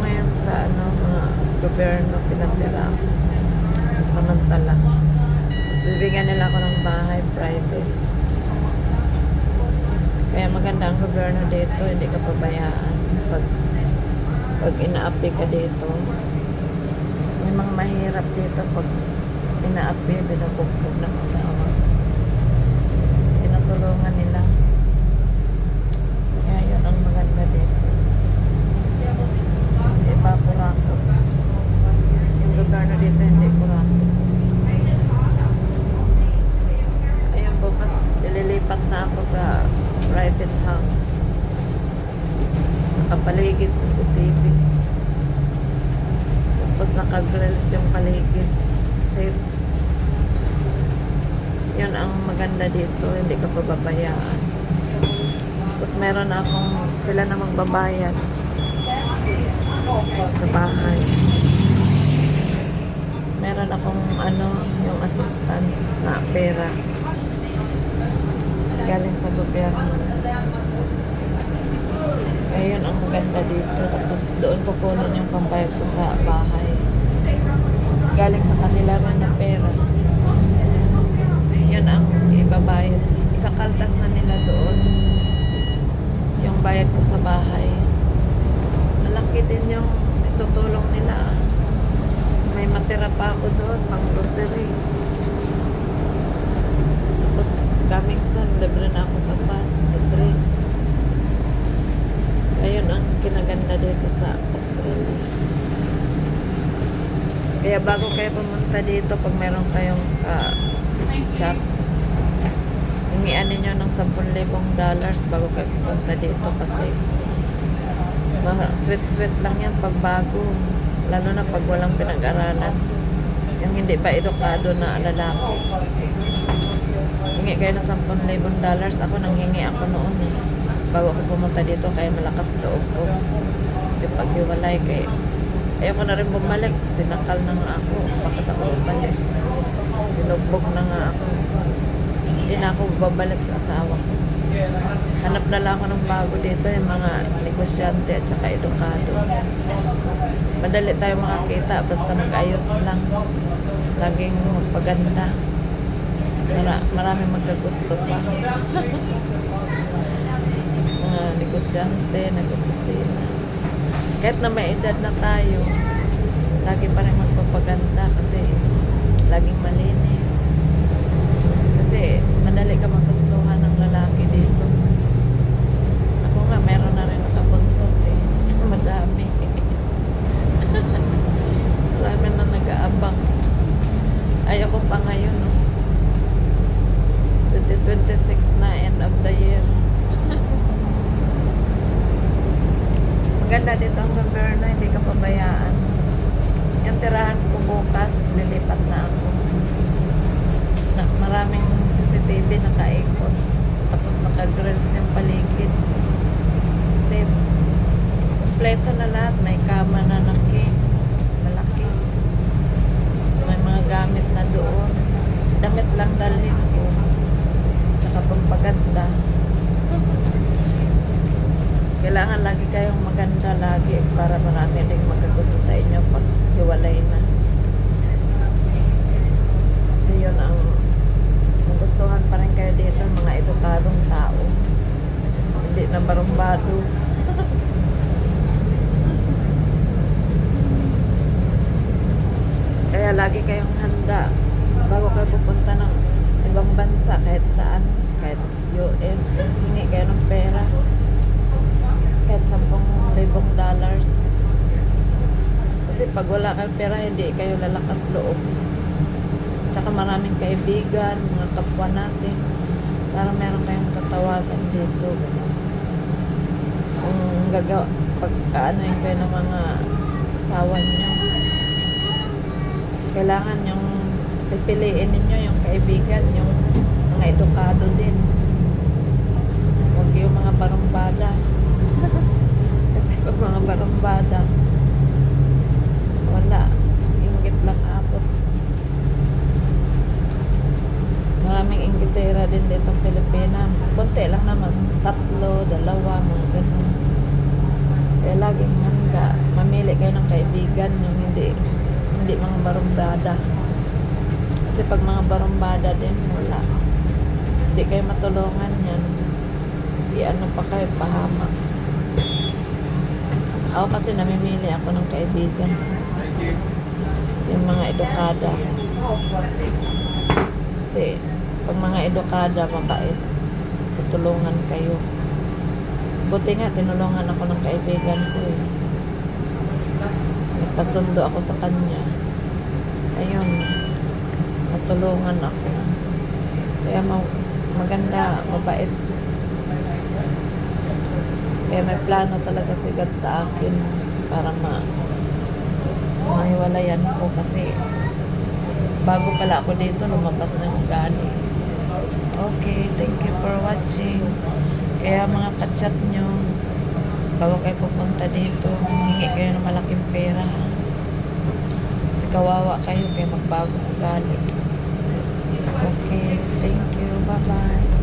ngayon sa mga gobyerno, pinatira ako. Samantala. Tapos bibigyan nila ako ng bahay, private. Kaya maganda ang gobyerno dito, hindi ka pabayaan. Pag inaapi ka dito, may mga mahirap dito pag inaapi, binubugbog ng asawa. Tinutulungan nila. Kaya yun ang maganda dito. Hindi ba kurakot? Yung gobyerno dito hindi kurakot. Ayun, bukas ililipat na ako sa private house. Nakapaligid sa CCTV. Tapos nakagrills yung paligid. Safe. Yun ang maganda dito, hindi ka pababayaan. Tapos meron sila na magbabayad sa bahay. Meron akong yung assistance na pera galing sa gobyerno. Kaya yun ang maganda dito. Tapos doon ko kunin yung pambayad ko sa bahay. Galing sa kanila rin na pera. Yun ang ibabayad. Ikakaltas na nila doon yung bayad ko sa bahay. Malaki din yung itutulong nila. May matira pa ako doon, pang grocery. Tapos coming soon, libre na ako sa bus, sa train. Ayun ang kinaganda dito sa Australia. Kaya bago kayo pumunta dito, pag meron kayong chat, hingian ninyo ng $10,000 bago kayo pumunta dito kasi sweet-sweet lang yan pag bago. Lalo na pag walang pinag-aralan. Yung hindi ba edukado na lalaki. Hingi kayo ng $10,000. Ako nanghingi ako noon bago ako pumunta dito kaya malakas loob ko. Yung paghiwalay kay ayoko na rin bumalik. Sinakal na nga ako. Bakit ako bumalik? Binugbog na nga ako. Hindi na ako babalik sa asawa ko. Hanap na lang ako ng bago dito, yung mga negosyante at saka edukado. Madali tayo makakita basta nag-ayos lang. Laging magpaganda. Marami magkagusto pa. Mga negosyante, nag-opisina. Kahit na may edad na tayo, lagi pa rin magpapaganda kasi laging malinis. Kasi madali ka magustuhan ng lalaki dito. Ako nga, meron na rin nakabuntot Madami. Marami na nag-aabang. Ayoko pa ngayon, 2026 na, end of the year. Maganda dito ang gobyerno, hindi ka pabayaan. Yung tirahan ko bukas, lilipat na ako. Maraming CCTV nakaikot. Tapos naka-grills yung paligid. Safe. Kompleto na lahat. May kama na malaki. Tapos may mga gamit na doon. Damit lang dalhin ko. Tsaka pampaganda. Kailangan lagi kayong maganda lagi para marami ding magkagusto sa inyo pag hiwalay na. Kasi yun ang magustuhan pa rin kayo dito, mga edukadong tao. Hindi na barumbado. Kaya lagi kayong handa bago kayo pupunta ng ibang bansa, kahit saan, kahit US, hingi kayo ng pera. Kahit $10,000. Kasi pag wala kayong pera, hindi kayo lalakas loob. Tsaka maraming kaibigan, mga kapwa natin. Parang meron kayong tatawagan dito. Ganun. Kung pagkaanoin kayo ng mga asawa nyo, kailangan yung pipiliin ninyo yung kaibigan, yung mga edukado din. Huwag yung mga barumbada. Kasi pag mga barumbada, wala. Inggit lang abot. Maraming inggitera din dito sa Pilipinas. Konti lang naman. 3, 2, mga ganun. Kaya laging handa. Mamili mamili kayo ng kaibigan yung hindi mga barumbada. Kasi pag mga barumbada din, wala. Hindi kayo matulungan yan. Di ano pa kayo, pahamak. Ako kasi namimili ako ng kaibigan. Yung mga edukada. Kasi pag mga edukada, mabait, tutulungan kayo. Buti nga, tinulungan ako ng kaibigan ko eh. Nagpasundo ako sa kanya. Ayun, natulungan ako. Kaya maganda, mabait. Kaya may plano talaga si God sa akin para mahiwalayan ko kasi bago pala ako dito, lumabas na yung ugali. Okay, thank you for watching. Kaya mga kachat nyo, bago kayo pupunta dito, hingi kayo ng malaking pera. Kasi kawawa kayo, kaya magbago ugali. Okay, thank you. Bye-bye.